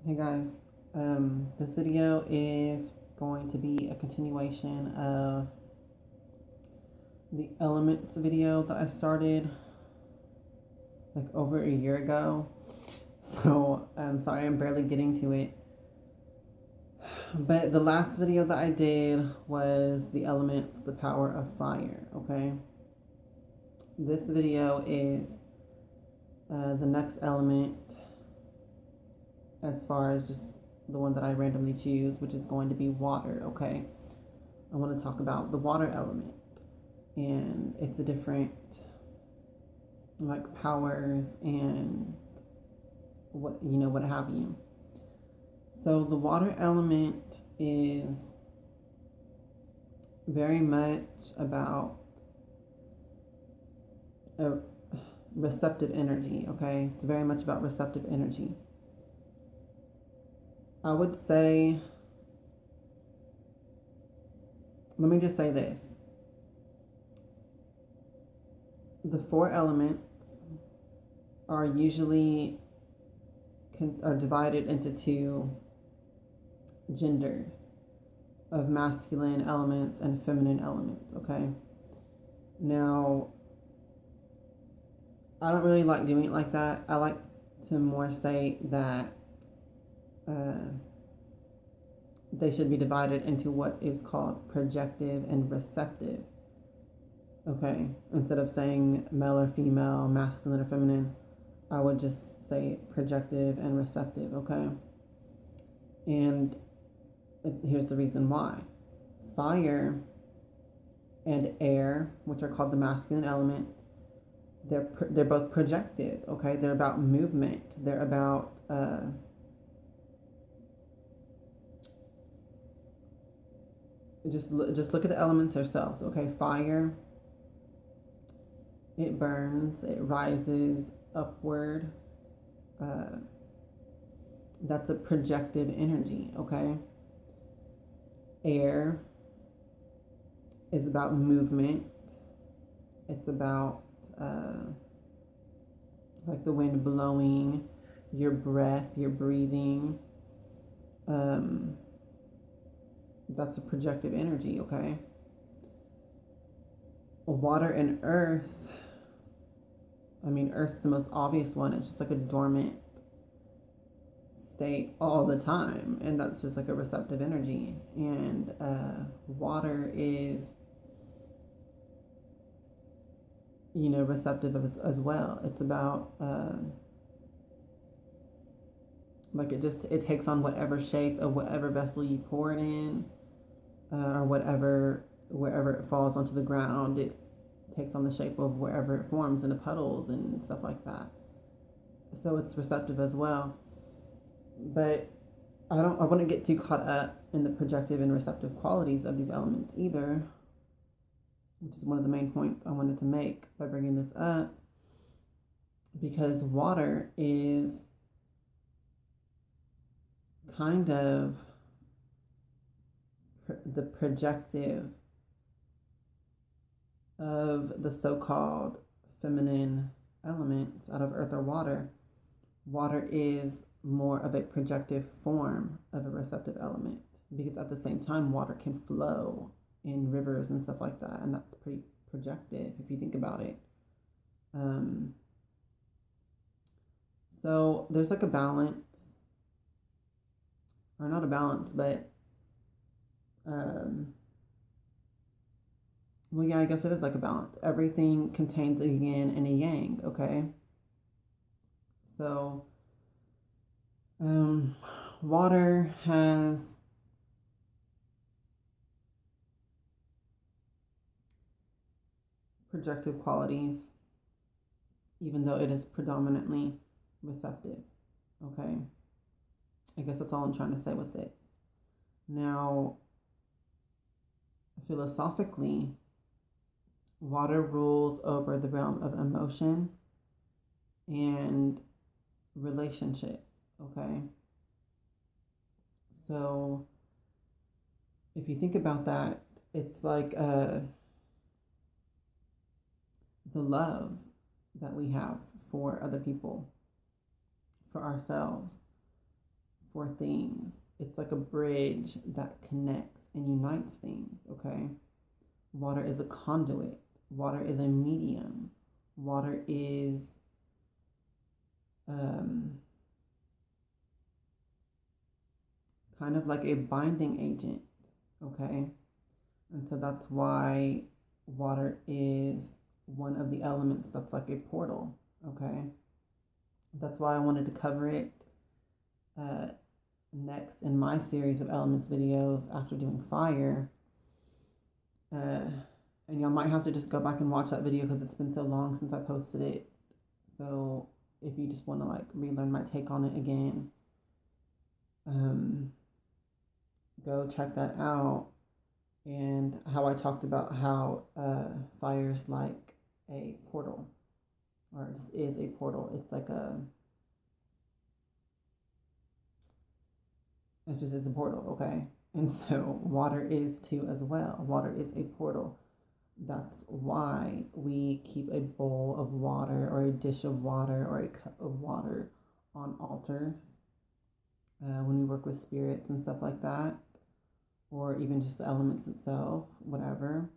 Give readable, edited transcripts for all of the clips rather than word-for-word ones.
Hey guys, this video is going to be a continuation of the elements video that I started like over a year ago. So I'm sorry I'm barely getting to it. But the last video that I did was the elements, the power of fire, okay? This video is the next element as far as just the one that I randomly choose, which is going to be water, okay? I want to talk about the water element and its different like powers and what have you. So the water element is very much about a receptive energy, okay? It's very much about receptive energy. I would say, let me just say this. The four elements are usually are divided into two genders of masculine elements and feminine elements, okay? Now, I don't really like doing it like that. I like to more say that they should be divided into what is called projective and receptive, okay? Instead of saying male or female, masculine or feminine, I would just say projective and receptive, okay? And here's the reason why. Fire and air, which are called the masculine element, they're both projective, okay? They're about movement. They're about just look at the elements themselves, okay? Fire, it burns, it rises upward. That's a projective energy, okay? Air is about movement. It's about like the wind blowing, your breath, your breathing. That's a projective energy, okay? Water and earth, earth's the most obvious one. It's just like a dormant state all the time, and that's just like a receptive energy. And water is, receptive as well. It's about like it takes on whatever shape of whatever vessel you pour it in, or wherever it falls onto the ground. It takes on the shape of wherever it forms into puddles and stuff like that. So it's receptive as well. But I wouldn't get too caught up in the projective and receptive qualities of these elements either, which is one of the main points I wanted to make by bringing this up, because water is kind of the projective of the so-called feminine elements out of earth or water. Water is more of a projective form of a receptive element, because at the same time water can flow in rivers and stuff like that, and that's pretty projective if you think about it. So there's like a balance, or not a balance, but well, yeah, I guess it is like a balance. Everything contains a yin and a yang, okay? So water has projective qualities, even though it is predominantly receptive, okay? I guess that's all I'm trying to say with it. Now, philosophically, water rules over the realm of emotion and relationship, okay? So if you think about that, it's like the love that we have for other people, for ourselves, for things. It's like a bridge that connects and unites things, okay? Water is a conduit. Water is a medium. Water is kind of like a binding agent, okay? And so that's why water is one of the elements that's like a portal, okay? That's why I wanted to cover it next in my series of elements videos after doing fire. And y'all might have to just go back and watch that video because it's been so long since I posted it. So if you just want to like relearn my take on it again, go check that out. And how I talked about how fire's like a portal, or it just is a portal. It's like it just is a portal, okay? And so water is too as well. Water is a portal. That's why we keep a bowl of water or a dish of water or a cup of water on altars when we work with spirits and stuff like that, or even just the elements itself, whatever.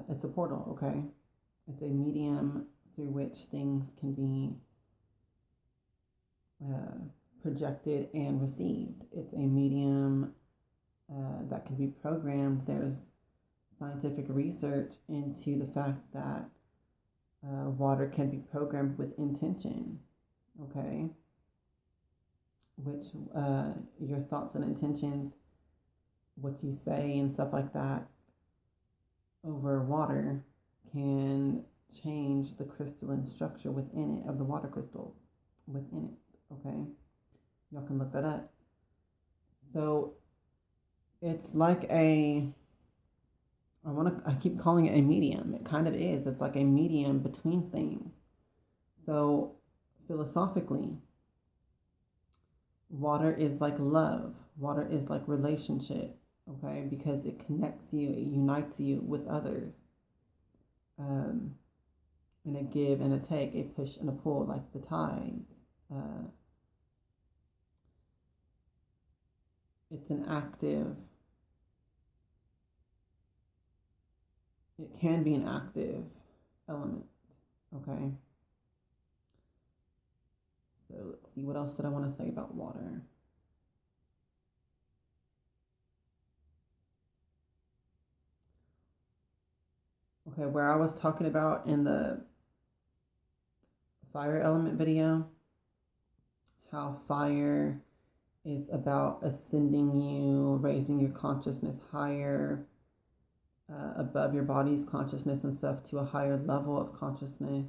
It's a portal, okay? It's a medium through which things can be projected and received. It's a medium that can be programmed. There's scientific research into the fact that water can be programmed with intention, okay? Which your thoughts and intentions, what you say and stuff like that over water can change the crystalline structure within it, of the water crystals within it, okay? Y'all can look that up. So it's like I keep calling it a medium. It kind of is. It's like a medium between things. So philosophically, water is like love. Water is like relationship, okay? Because it connects you, it unites you with others. And a give and a take, a push and a pull, like the tides. It's an active, it can be an active element, okay? So let's see, what else did I want to say about water? Okay, where I was talking about in the fire element video, how fire is about ascending you, raising your consciousness higher, above your body's consciousness and stuff, to a higher level of consciousness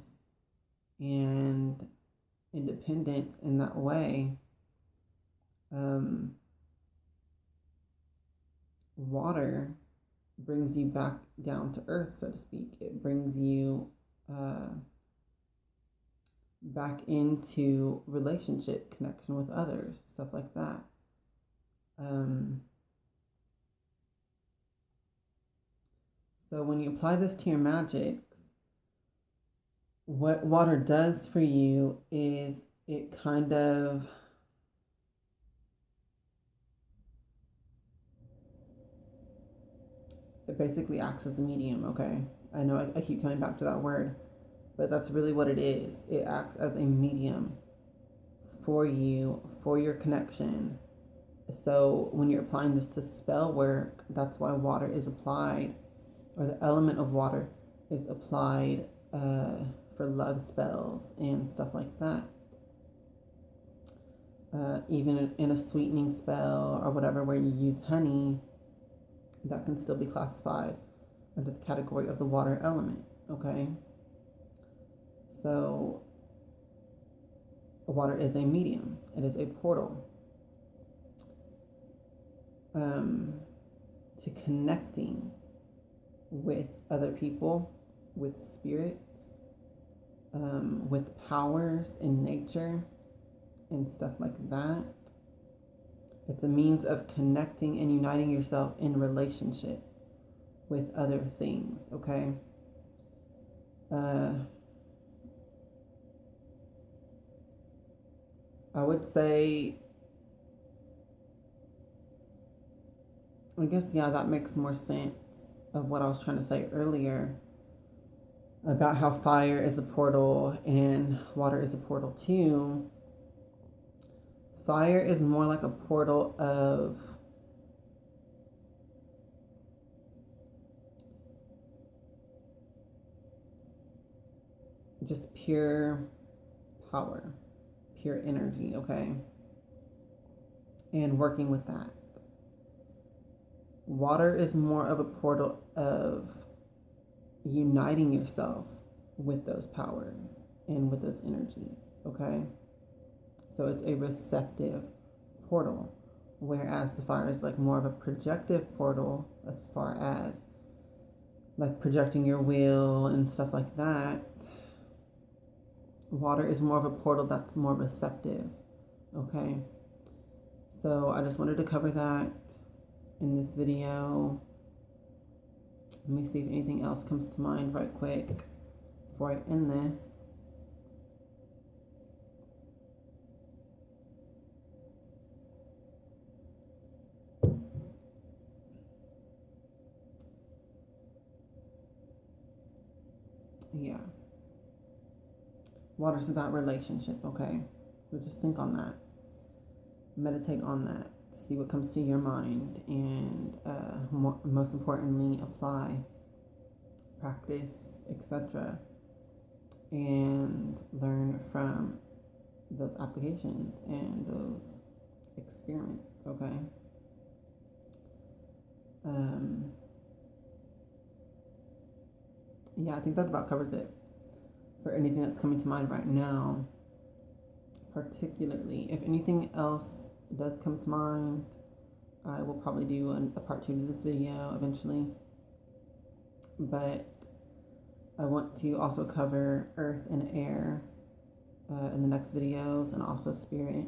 and independence in that way. Water brings you back down to earth, so to speak. It brings you back into relationship, connection with others, stuff like that. So when you apply this to your magic, what water does for you is it kind of it basically acts as a medium, okay? I know I keep coming back to that word, but that's really what it is. It acts as a medium for you, for your connection. So when you're applying this to spell work, that's why water is applied, or the element of water is applied for love spells and stuff like that. Even in a sweetening spell or whatever where you use honey, that can still be classified under the category of the water element, okay? So water is a medium. It is a portal to connecting with other people, with spirits, with powers in nature and stuff like that. It's a means of connecting and uniting yourself in relationship with other things, okay? I would say, I guess, yeah, that makes more sense of what I was trying to say earlier about how fire is a portal and water is a portal too. Fire is more like a portal of just pure power, pure energy, okay? And working with that. Water is more of a portal of uniting yourself with those powers and with those energies, okay? So it's a receptive portal, whereas the fire is like more of a projective portal as far as like projecting your will and stuff like that. Water is more of a portal that's more receptive, okay? So I just wanted to cover that in this video. Let me see if anything else comes to mind right quick before I end this. Yeah. Water's about relationship, okay? So just think on that. Meditate on that. See what comes to your mind. And most importantly, apply, practice, etc. And learn from those applications and those experiments, okay? Yeah, I think that about covers it for anything that's coming to mind right now. Particularly, if anything else does come to mind, I will probably do a part 2 to this video eventually. But I want to also cover earth and air in the next videos, and also spirit.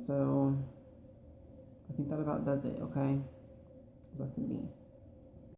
So I think that about does it, okay? Blessed be.